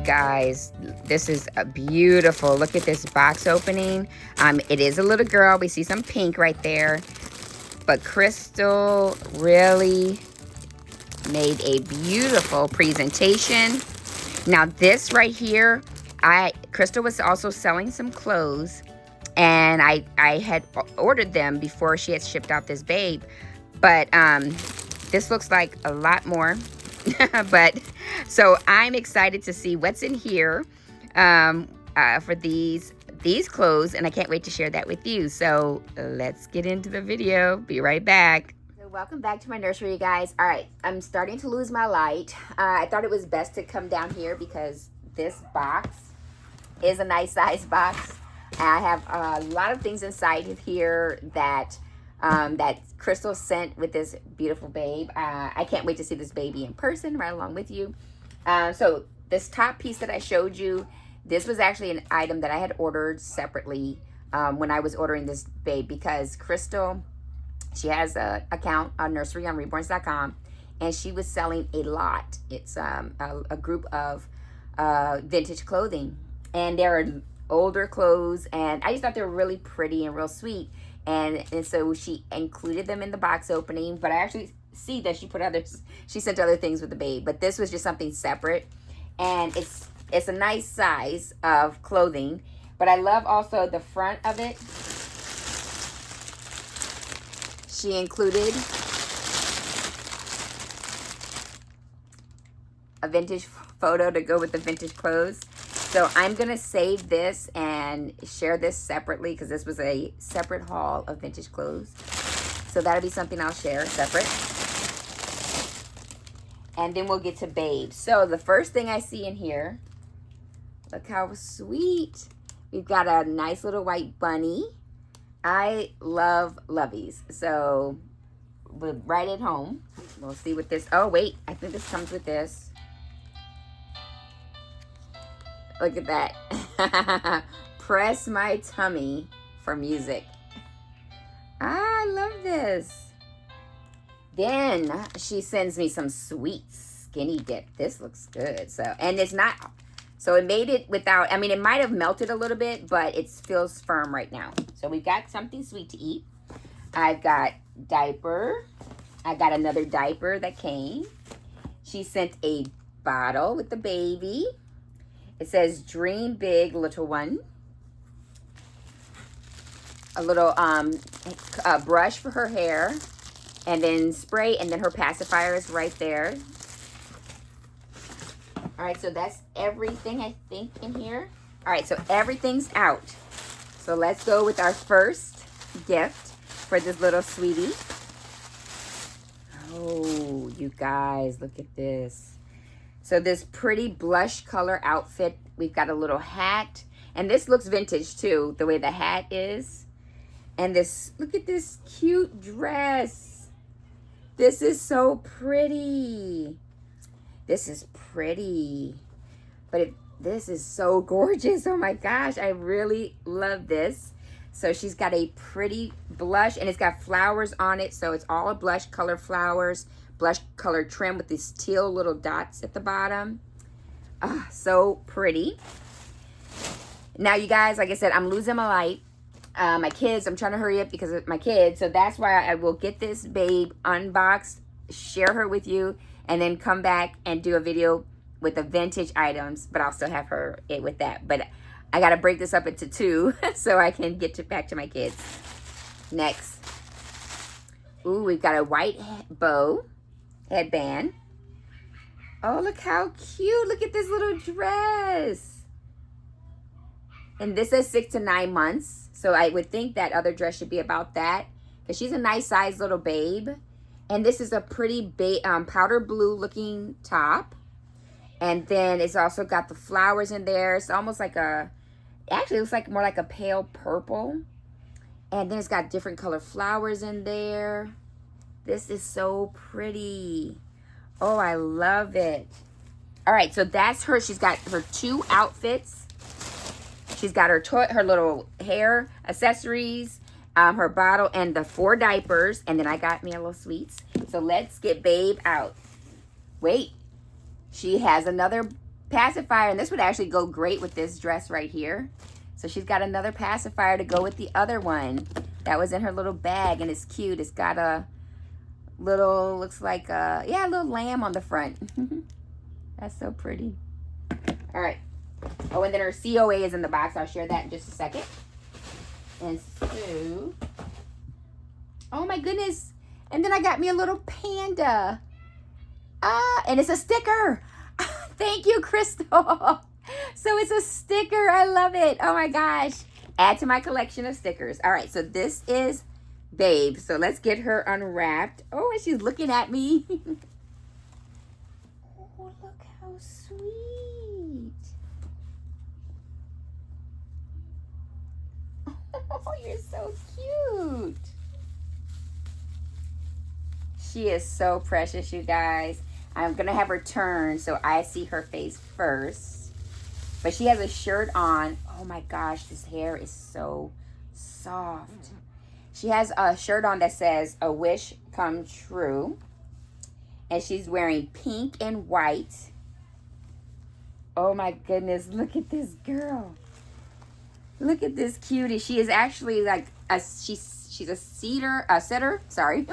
guys, this is a beautiful. Look at this box opening. It is a little girl. We see some pink right there. But Crystal really made a beautiful presentation. Now this right here, Crystal was also selling some clothes, and I had ordered them before she had shipped out this babe. But this looks like a lot more. But so I'm excited to see what's in here for these clothes, and I can't wait to share that with you. So let's get into the video. Be right back. So welcome back to my nursery, guys. All right, I'm starting to lose my light. I thought it was best to come down here because this box is a nice size box. I have a lot of things inside of here that that Crystal sent with this beautiful babe. I can't wait to see this baby in person right along with you. So this top piece that I showed you, this was actually an item that I had ordered separately when I was ordering this babe, because Crystal, she has an account on nursery on reborns.com, and she was selling a lot. It's a group of vintage clothing, and there are older clothes, and I just thought they were really pretty and real sweet. And so she included them in the box opening, but I actually see that she sent other things with the babe, but this was just something separate. And it's a nice size of clothing, but I love also the front of it. She included a vintage photo to go with the vintage clothes. So I'm going to save this and share this separately, because this was a separate haul of vintage clothes. So that'll be something I'll share separate. And then we'll get to babe. So the first thing I see in here, look how sweet. We've got a nice little white bunny. I love loveys. So we'll write it home. We'll see what this, oh wait, I think this comes with this. Look at that. Press my tummy for music. I love this. Then she sends me some sweet skinny dip. This looks good. So, and it's not, so it made it without, I mean, it might have melted a little bit, but it feels firm right now. So we've got something sweet to eat. I've got diaper. I got another diaper that came. She sent a bottle with the baby. It says, dream big, little one. A little brush for her hair. And then spray, and then her pacifier is right there. All right, so that's everything, I think, in here. All right, so everything's out. So let's go with our first gift for this little sweetie. Oh, you guys, look at this. So this pretty blush color outfit, we've got a little hat, and this looks vintage too, the way the hat is. And this, look at this cute dress. This is so pretty. This is pretty, but this is so gorgeous. Oh my gosh, I really love this. So she's got a pretty blush, and it's got flowers on it. So it's all a blush color flowers. Blush color trim with these teal little dots at the bottom. So pretty. Now, you guys, like I said, I'm losing my light. My kids, I'm trying to hurry up because of my kids. So that's why I will get this babe unboxed, share her with you, and then come back and do a video with the vintage items. But I'll still have her with that. But I got to break this up into two so I can get back to my kids. Next. Ooh, we've got a white bow headband. Oh, look how cute. Look at this little dress. And this is 6 to 9 months. So I would think that other dress should be about that, because she's a nice sized little babe. And this is a pretty powder blue looking top. And then it's also got the flowers in there. It's almost like actually it looks like more like a pale purple. And then it's got different color flowers in there. This is so pretty. Oh, I love it. All right, so that's her. She's got her 2 outfits. She's got her little hair accessories, her bottle, and the 4 diapers. And then I got me a little sweets. So let's get babe out. Wait, she has another pacifier, and this would actually go great with this dress right here. So she's got another pacifier to go with the other one that was in her little bag, and it's cute. It's got a little, looks like a, yeah, a little lamb on the front. That's so pretty. All right. Oh, and then her COA is in the box. I'll share that in just a second. And so, oh my goodness. And then I got me a little panda. And it's a sticker. Thank you, Crystal. So it's a sticker. I love it. Oh my gosh. Add to my collection of stickers. All right, so this is Babe. So let's get her unwrapped. Oh, and she's looking at me. Oh, look how sweet. Oh, you're so cute. She is so precious, you guys. I'm going to have her turn so I see her face first. But she has a shirt on. Oh my gosh, this hair is so soft. She has a shirt on that says, "A wish come true." And she's wearing pink and white. Oh my goodness, look at this girl. Look at this cutie. She is actually like she's a setter, sorry.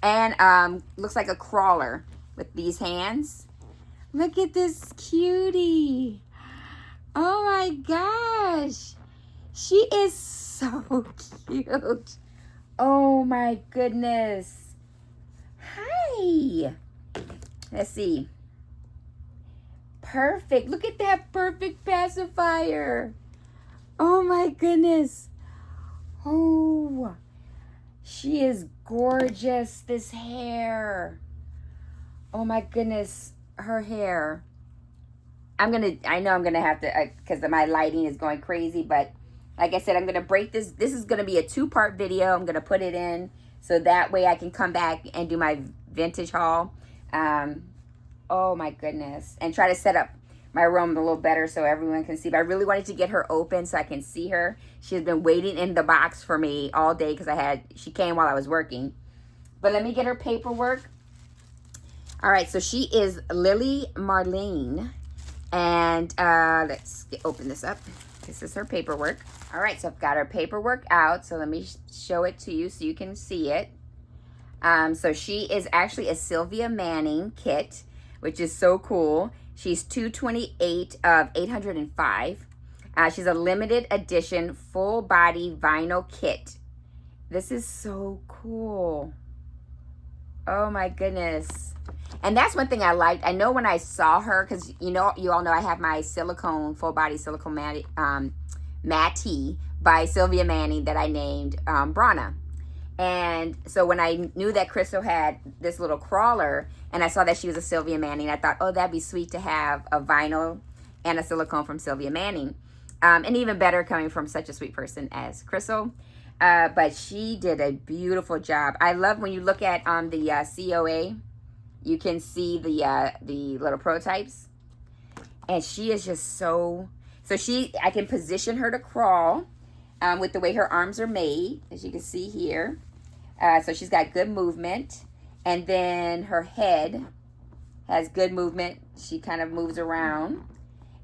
And looks like a crawler with these hands. Look at this cutie. Oh my gosh. She is so cute. Oh my goodness. Hi. Let's see. Perfect. Look at that perfect pacifier. Oh my goodness. Oh, she is gorgeous. This hair. Oh my goodness. Her hair. I know I'm going to have to, because my lighting is going crazy, but like I said, I'm going to break this. This is going to be a 2-part video. I'm going to put it in so that way I can come back and do my vintage haul. Oh my goodness. And try to set up my room a little better so everyone can see. But I really wanted to get her open so I can see her. She's been waiting in the box for me all day because she came while I was working. But let me get her paperwork. All right, so she is Lily Marlene. And let's open this up. This is her paperwork. All right, so I've got her paperwork out. So let me show it to you so you can see it. So she is actually a Sylvia Manning kit, which is so cool. She's 228 of 805. She's a limited edition full body vinyl kit. This is so cool. Oh my goodness. And that's one thing I liked. I know when I saw her, because you all know I have my silicone, full body silicone Matty by Sylvia Manning that I named Brana. And so when I knew that Crystal had this little crawler and I saw that she was a Sylvia Manning, I thought, oh, that'd be sweet to have a vinyl and a silicone from Sylvia Manning. And even better coming from such a sweet person as Crystal. But she did a beautiful job. I love when you look at the COA, you can see the little prototypes. And she is just so I can position her to crawl with the way her arms are made, as you can see here. So she's got good movement. And then her head has good movement. She kind of moves around.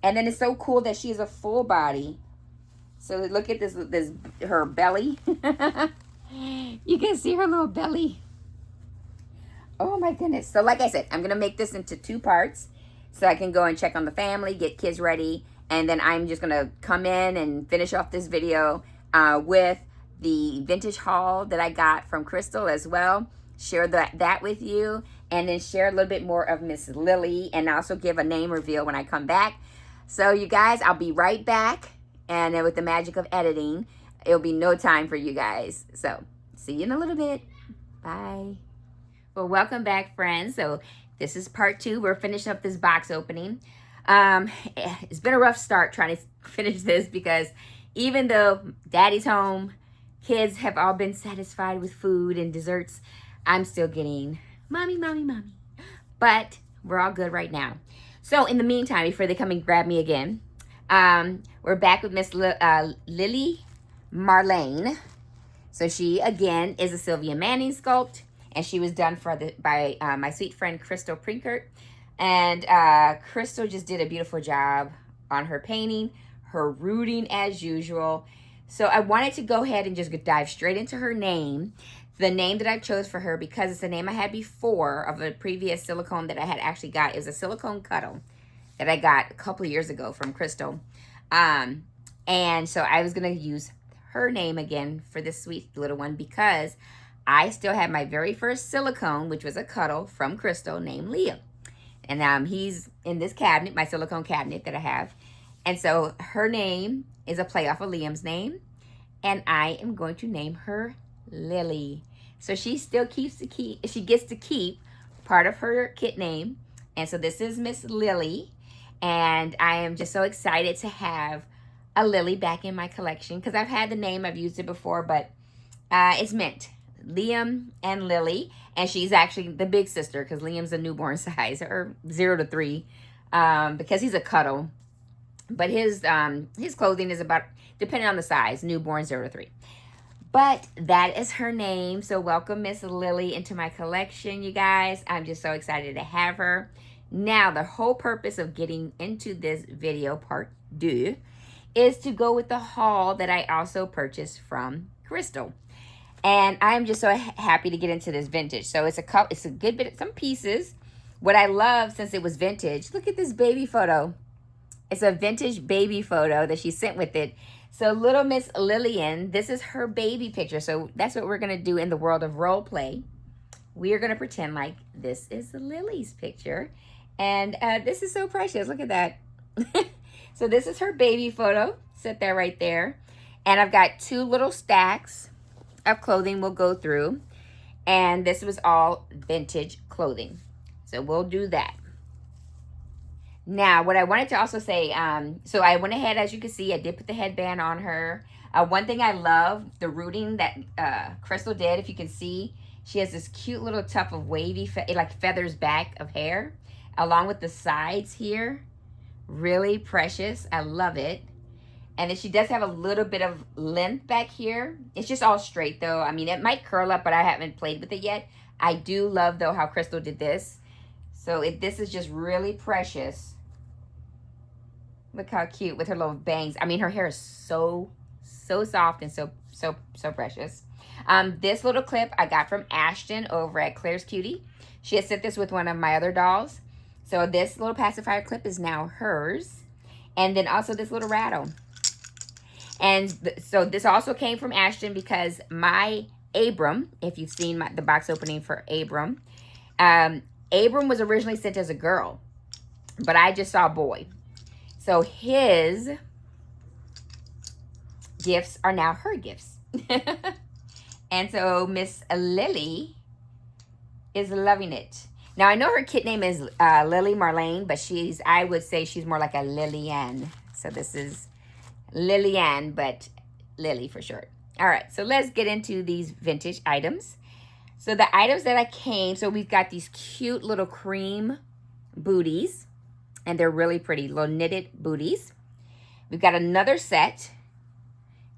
And then it's so cool that she is a full body. So look at this her belly. You can see her little belly. Oh my goodness. So like I said, I'm going to make this into 2 parts so I can go and check on the family, get kids ready. And then I'm just going to come in and finish off this video with the vintage haul that I got from Crystal as well. Share that with you. And then share a little bit more of Miss Lily. And also give a name reveal when I come back. So you guys, I'll be right back. And with the magic of editing, it'll be no time for you guys. So see you in a little bit. Bye. Well, welcome back, friends. So this is part 2. We're finishing up this box opening. It's been a rough start trying to finish this because even though Daddy's home, kids have all been satisfied with food and desserts, I'm still getting mommy, mommy, mommy. But we're all good right now. So in the meantime, before they come and grab me again, we're back with Miss Lily Marlene. So she, again, is a Sylvia Manning sculpt. And she was done by my sweet friend, Crystal Prenkert. And Crystal just did a beautiful job on her painting, her rooting as usual. So I wanted to go ahead and just dive straight into her name. The name that I chose for her, because it's the name I had before of a previous silicone that I had actually got. It was a silicone cuddle that I got a couple of years ago from Crystal. And so I was going to use her name again for this sweet little one, because I still have my very first silicone, which was a cuddle from Crystal named Liam. And he's in this cabinet, my silicone cabinet that I have. And so her name is a play off of Liam's name. And I am going to name her Lily. So she still she gets to keep part of her kit name. And so this is Miss Lily. And I am just so excited to have a Lily back in my collection, because I've had the name, I've used it before, but it's Mint. Liam and Lily. And she's actually the big sister, because Liam's a newborn size, or 0 to 3, because he's a cuddle. But his clothing is about, depending on the size, newborn 0 to 3. But that is her name. So welcome Miss Lily into my collection, you guys. I'm just so excited to have her. Now, the whole purpose of getting into this video, part 2, is to go with the haul that I also purchased from Crystal. And I'm just so happy to get into this vintage. So it's a good bit, some pieces. What I love, since it was vintage, look at this baby photo. It's a vintage baby photo that she sent with it. So little Miss Lillian, this is her baby picture. So that's what we're going to do in the world of role play. We are going to pretend like this is Lily's picture. And this is so precious. Look at that. So this is her baby photo. Sit there right there. And I've got 2 little stacks of clothing we'll go through. And this was all vintage clothing. So we'll do that. Now, what I wanted to also say, so I went ahead, as you can see, I did put the headband on her. One thing I love, the rooting that Crystal did, if you can see, she has this cute little tuft of wavy, like feathers back of hair, along with the sides here. Really precious. I love it. And then she does have a little bit of length back here. It's just all straight, though. I mean, it might curl up, but I haven't played with it yet. I do love, though, how Crystal did this. So this is just really precious. Look how cute with her little bangs. I mean, her hair is so soft and so precious. This little clip I got from Ashton over at Claire's Cutie. She had sent this with one of my other dolls. So this little pacifier clip is now hers. And then also this little rattle. And so this also came from Ashton, because my Abram, if you've seen the box opening for Abram, Abram was originally sent as a girl, but I just saw a boy. So his gifts are now her gifts. And so Miss Lily is loving it. Now, I know her kit name is Lily Marlene, but I would say she's more like a Lillian. So this is Lillian, but Lily for short. All right, so let's get into these vintage items. So the items that I came, so we've got these cute little cream booties. And they're really pretty, little knitted booties. We've got another set.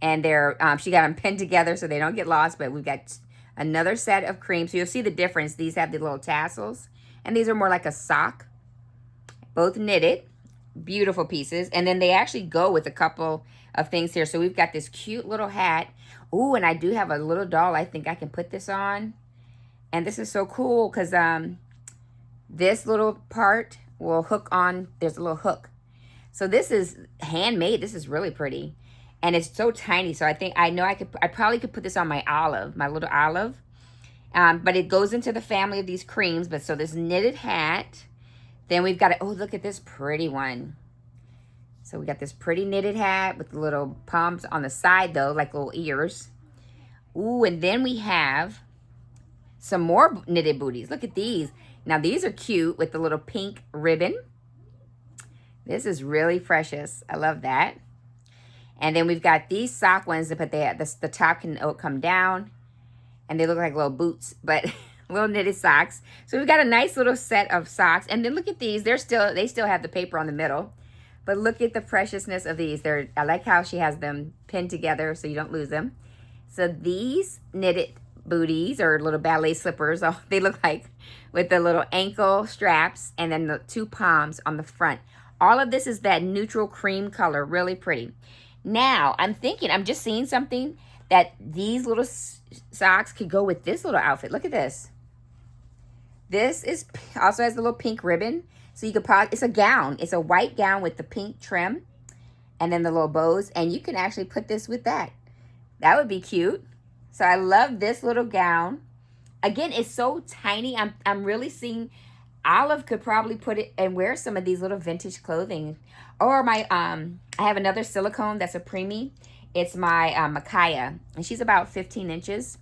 And they're she got them pinned together so they don't get lost. But we've got another set of cream. So you'll see the difference. These have the little tassels. And these are more like a sock. Both knitted. Beautiful pieces. And then they actually go with a couple of things here. So we've got this cute little hat. Ooh, and I do have a little doll. I think I can put this on. And this is so cool because this little part will hook on. There's a little hook. So this is handmade. This is really pretty. And it's so tiny. So I probably could put this on my Olive, my little Olive. But it goes into the family of these creams. But so this knitted hat. Then we've got, oh, look at this pretty one. So we got this pretty knitted hat with the little poms on the side, though, like little ears. Ooh, and then we have some more knitted booties. Look at these. Now, these are cute with the little pink ribbon. This is really precious. I love that. And then we've got these sock ones, but the top can come down. And they look like little boots, but little knitted socks. So we've got a nice little set of socks. And then look at these. They still have the paper on the middle. But look at the preciousness of these. I like how she has them pinned together so you don't lose them. So these knitted booties or little ballet slippers. Oh, they look like, with the little ankle straps and then the 2 palms on the front. All of this is that neutral cream color, really pretty. Now, I'm thinking, I'm just seeing something that these little socks could go with this little outfit. Look at this. This is also has a little pink ribbon. So you could probably, it's a gown. It's a white gown with the pink trim and then the little bows. And you can actually put this with that. That would be cute. So I love this little gown. Again, it's so tiny. I'm really seeing Olive could probably put it and wear some of these little vintage clothing. Or my, I have another silicone that's a preemie. It's my Micaiah. And she's about 15 inches.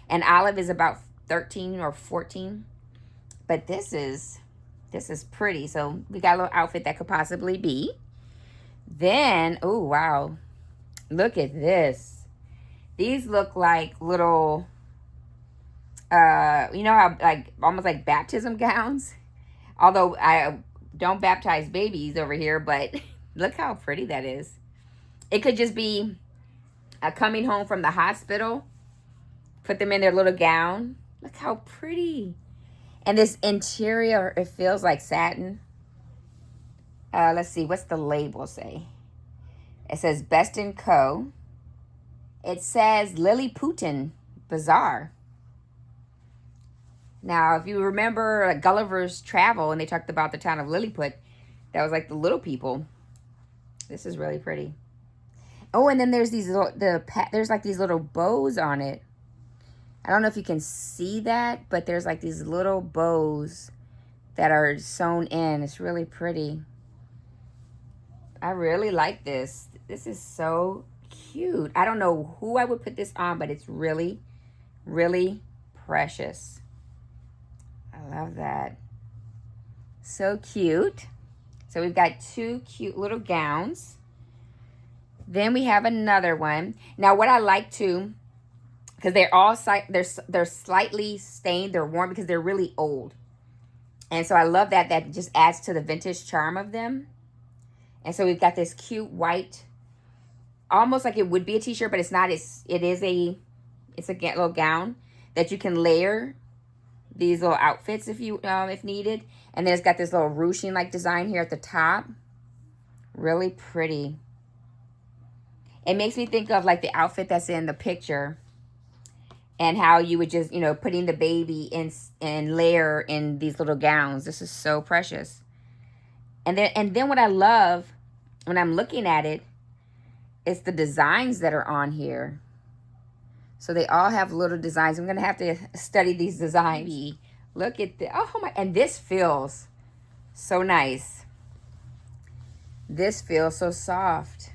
And Olive is about 13 or 14. But this is pretty. So we got a little outfit that could possibly be. Then, oh, wow. Look at this. These look like little, you know how, like, almost like baptism gowns? Although I don't baptize babies over here, but look how pretty that is. It could just be coming home from the hospital. Put them in their little gown. Look how pretty. And this interior, it feels like satin. Let's see, what's the label say? It says Best & Co. It says Lilliputian Bazaar. Now, if you remember Gulliver's Travel, and they talked about the town of Lilliput, that was like the little people. This is really pretty. Oh, and then there's these little, there's like these little bows on it. I don't know if you can see that, but there's like these little bows that are sewn in. It's really pretty. I really like this. This is so cute. I don't know who I would put this on, but it's really, really precious. I love that. So cute. So we've got 2 cute little gowns. Then we have another one. Now what I like to, because they're all they're slightly stained, they're worn because they're really old. And so I love that. That just adds to the vintage charm of them. And so we've got this cute white, almost like it would be a t-shirt, but it's not. It's a little gown that you can layer these little outfits if you if needed. And then it's got this little ruching like design here at the top. Really pretty. It makes me think of like the outfit that's in the picture and how you would just, putting the baby in and layer in these little gowns. This is so precious. And then what I love when I'm looking at it is the designs that are on here. So they all have little designs. I'm going to have to study these designs. Look at the, oh my, and this feels so nice. This feels so soft.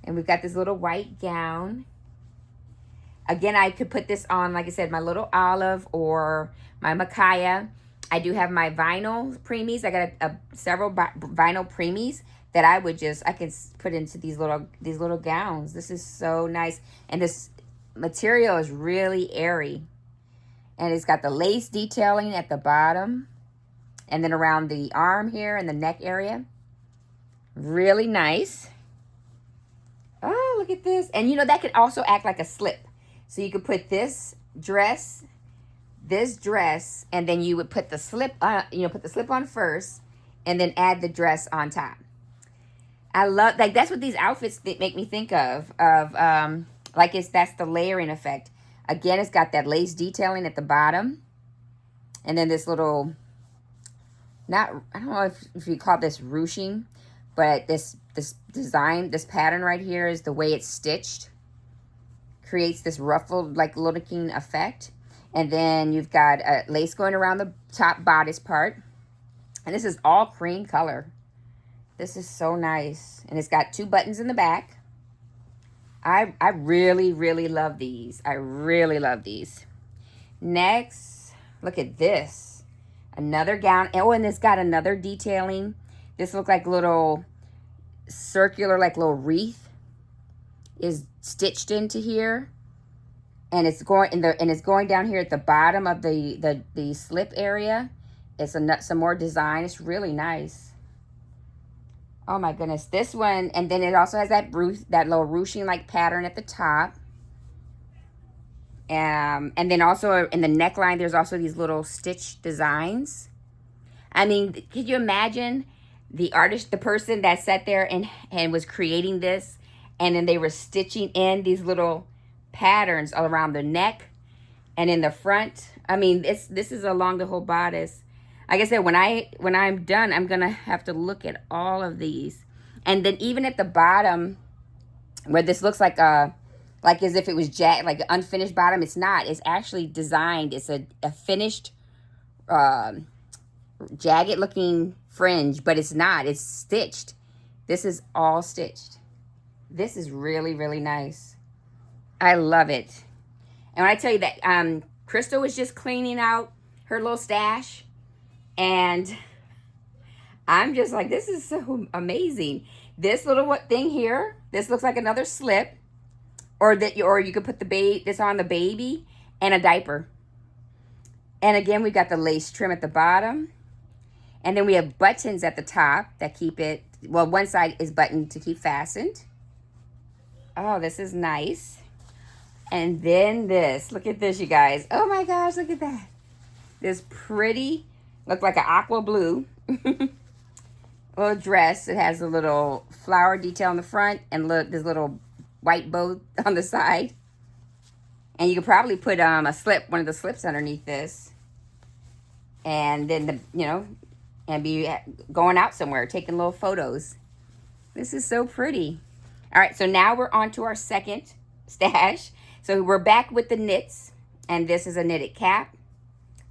And we've got this little white gown. Again, I could put this on, like I said, my little Olive or my Micaiah. I do have my vinyl preemies. I got several vinyl preemies that I can put into these little gowns. This is so nice. And this material is really airy. And it's got the lace detailing at the bottom. And then around the arm here and the neck area. Really nice. Oh, look at this. And that could also act like a slip. So you could put this dress, and then you would put the slip on, put the slip on first, and then add the dress on top. I love, like, that's what these outfits make me think of like that's the layering effect. Again, it's got that lace detailing at the bottom. And then this little, I don't know if you call this ruching, but this design, this pattern right here is the way it's stitched. Creates this ruffled, like, looking effect. And then you've got lace going around the top bodice part. And this is all cream color. This is so nice. And it's got 2 buttons in the back. I really, really love these. I really love these. Next, look at this. Another gown. Oh, and it's got another detailing. This looks like little circular, like little wreath is stitched into here. And it's going down here at the bottom of the slip area. It's some more design. It's really nice. Oh my goodness, this one, and then it also has that little ruching like pattern at the top. And then also in the neckline, there's also these little stitch designs. I mean, could you imagine the artist, the person that sat there and was creating this, and then they were stitching in these little patterns all around the neck and in the front. I mean, this is along the whole bodice. Like I said, when I'm done, I'm gonna have to look at all of these. And then even at the bottom, where this looks like as if it was like an unfinished bottom, it's not. It's actually designed. It's a finished, jagged looking fringe, but it's not. It's stitched. This is all stitched. This is really, really nice. I love it. And when I tell you that, Crystal was just cleaning out her little stash, and I'm just like, this is so amazing. This little thing here, this looks like another slip, or you could put this on the baby and a diaper. And again, we've got the lace trim at the bottom, and then we have buttons at the top that keep it. Well, one side is buttoned to keep fastened. Oh, this is nice. And then this, look at this, you guys. Oh my gosh, look at that. This pretty, look like an aqua blue little dress. It has a little flower detail in the front, and look, this little white bow on the side. And you could probably put one of the slips underneath this. And then and be going out somewhere, taking little photos. This is so pretty. All right, so now we're on to our second stash. So we're back with the knits, and this is a knitted cap.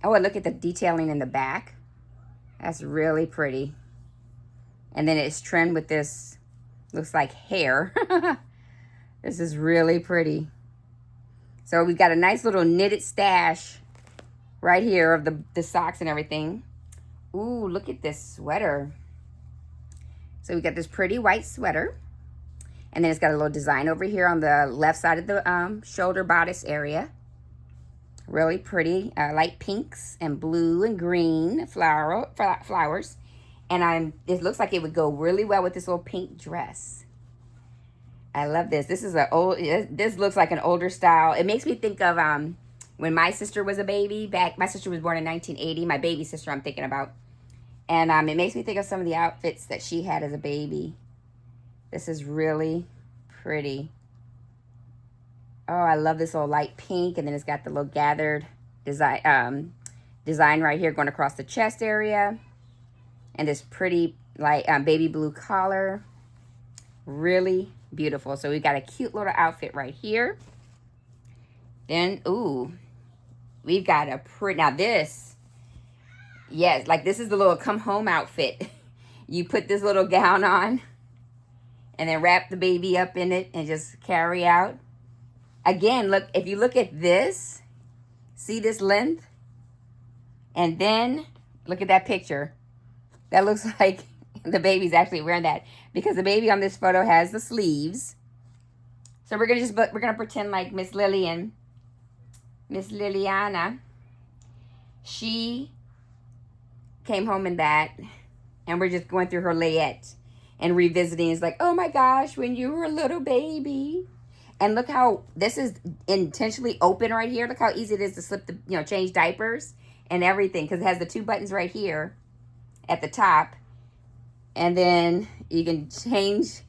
Oh, and look at the detailing in the back. That's really pretty. And then it's trimmed with this, looks like hair. This is really pretty. So we've got a nice little knitted stash right here of the socks and everything. Ooh, look at this sweater. So we got this pretty white sweater. And then it's got a little design over here on the left side of the shoulder bodice area. Really pretty, light pinks and blue and green flowers. And it looks like it would go really well with this little pink dress. I love this. This looks like an older style. It makes me think of when my sister was a baby. My sister was born in 1980. My baby sister I'm thinking about. And it makes me think of some of the outfits that she had as a baby. This is really pretty. Oh, I love this little light pink. And then it's got the little gathered design right here going across the chest area. And this pretty light baby blue collar. Really beautiful. So we've got a cute little outfit right here. Then, ooh, we've got a pretty, now this, yes, like this is the little come home outfit. You put this little gown on and then wrap the baby up in it and just carry out. Again, look, if you look at this, see this length? And then look at that picture. That looks like the baby's actually wearing that, because the baby on this photo has the sleeves. So we're gonna pretend like Miss Liliana, she came home in that, and we're just going through her layette and revisiting. It's like, oh my gosh, when you were a little baby. And look how this is intentionally open right here. Look how easy it is to slip change diapers and everything, because it has the two buttons right here at the top. And then you can change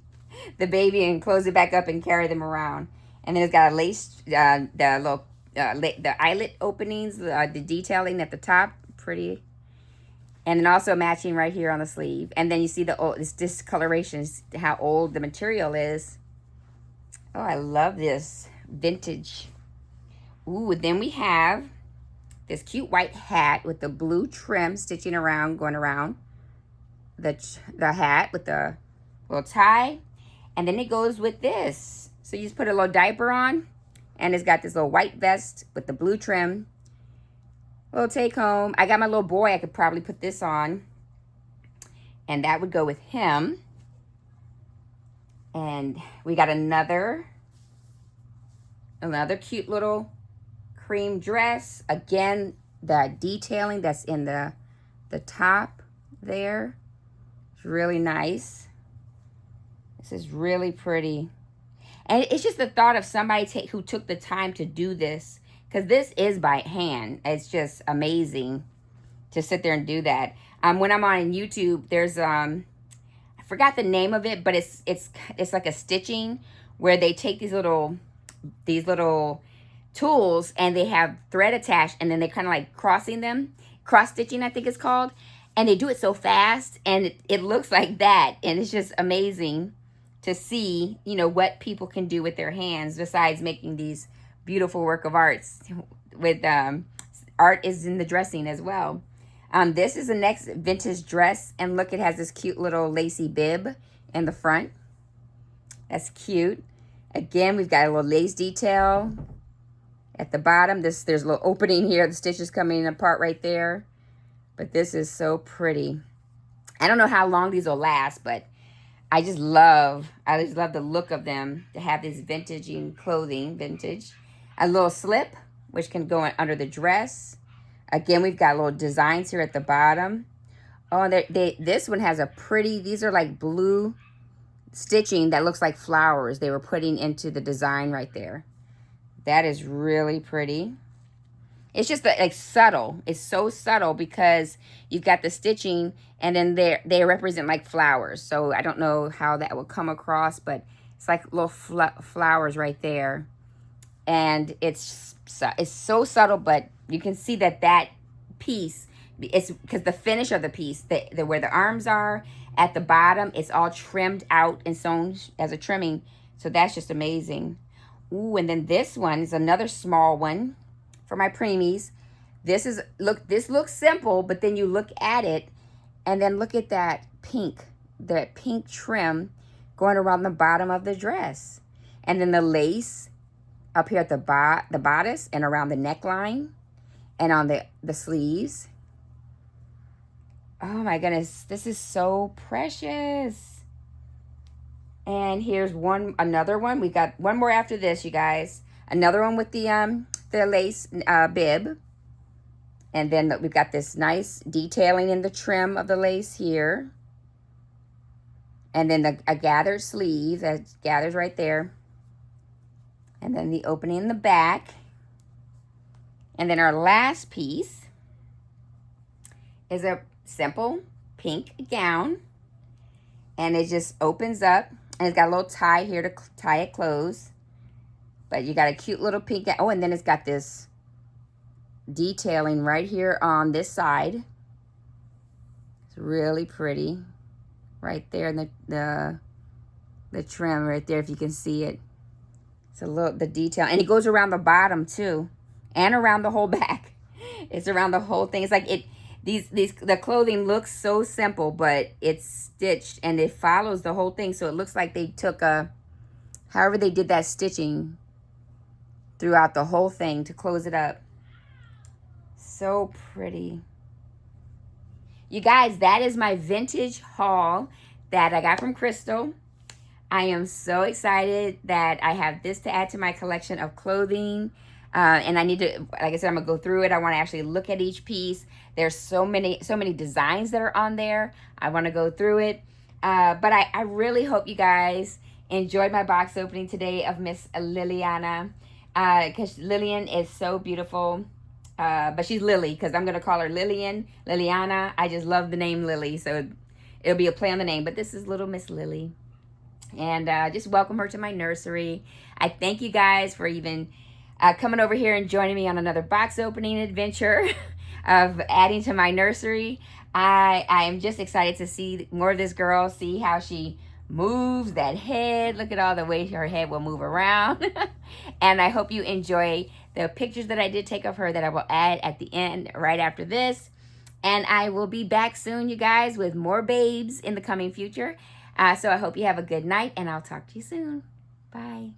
the baby and close it back up and carry them around. And then it's got a lace, the eyelet openings, the detailing at the top, pretty. And then also matching right here on the sleeve. And then you see this discoloration, how old the material is. Oh, I love this vintage. Ooh, then we have this cute white hat with the blue trim stitching around, going around the hat with the little tie. And then it goes with this. So you just put a little diaper on, and it's got this little white vest with the blue trim. Little take home. I got my little boy. I could probably put this on, and that would go with him. And we got another cute little cream dress. Again, the detailing that's in the top there. It's really nice. This is really pretty. And it's just the thought of somebody who took the time to do this, because this is by hand. It's just amazing to sit there and do that. When I'm on YouTube, there's I forgot the name of it, but it's like a stitching where they take these little tools and they have thread attached, and then they kind of like crossing them, cross stitching I think it's called, and they do it so fast, and it looks like that, and it's just amazing to see, you know, what people can do with their hands besides making these beautiful work of arts. With art is in the dressing as well. This is the next vintage dress, and look, it has this cute little lacy bib in the front. That's cute. Again, we've got a little lace detail at the bottom. There's a little opening here. The stitch is coming apart right there. But this is so pretty. I don't know how long these will last, but I just love the look of them, to have this vintaging clothing, vintage. A little slip, which can go under the dress. Again, we've got little designs here at the bottom. Oh, and this one has a pretty, these are like blue stitching that looks like flowers they were putting into the design right there. That is really pretty. It's just like subtle. It's so subtle because you've got the stitching, and then they represent like flowers. So I don't know how that will come across, but it's like little flowers right there. And it's so subtle, but you can see that piece, it's because the finish of the piece, where the arms are at the bottom, it's all trimmed out and sewn as a trimming. So that's just amazing. Ooh, and then this one is another small one for my preemies. This looks simple, but then you look at it, and then look at that pink trim going around the bottom of the dress. And then the lace up here at the bodice and around the neckline and on the sleeves. Oh my goodness, this is so precious. And here's another one. We got one more after this, you guys. Another one with the lace bib. And then we've got this nice detailing in the trim of the lace here. And then a gathered sleeve that gathers right there. And then the opening in the back. And then our last piece is a simple pink gown. And it just opens up. And it's got a little tie here to tie it closed. But you got a cute little pink gown. Oh, and then it's got this detailing right here on this side. It's really pretty. Right there in the trim right there, if you can see it. It's the detail, and it goes around the bottom too, and around the whole back. It's around the whole thing. It's like the clothing looks so simple, but it's stitched and it follows the whole thing. So it looks like they took however they did that stitching throughout the whole thing to close it up. So pretty. You guys, that is my vintage haul that I got from Crystal. I am so excited that I have this to add to my collection of clothing. And I need to, like I said, I'm going to go through it. I want to actually look at each piece. There's so many designs that are on there. I want to go through it. But I really hope you guys enjoyed my box opening today of Miss Liliana. Because Lillian is so beautiful. But she's Lily, because I'm going to call her Liliana. I just love the name Lily. So it'll be a play on the name. But this is little Miss Lily. And just welcome her to my nursery. I thank you guys for even coming over here and joining me on another box opening adventure of adding to my nursery. I am just excited to see more of this girl, see how she moves that head. Look at all the way her head will move around. And I hope you enjoy the pictures that I did take of her that I will add at the end right after this. And I will be back soon, you guys, with more babes in the coming future. So I hope you have a good night, and I'll talk to you soon. Bye.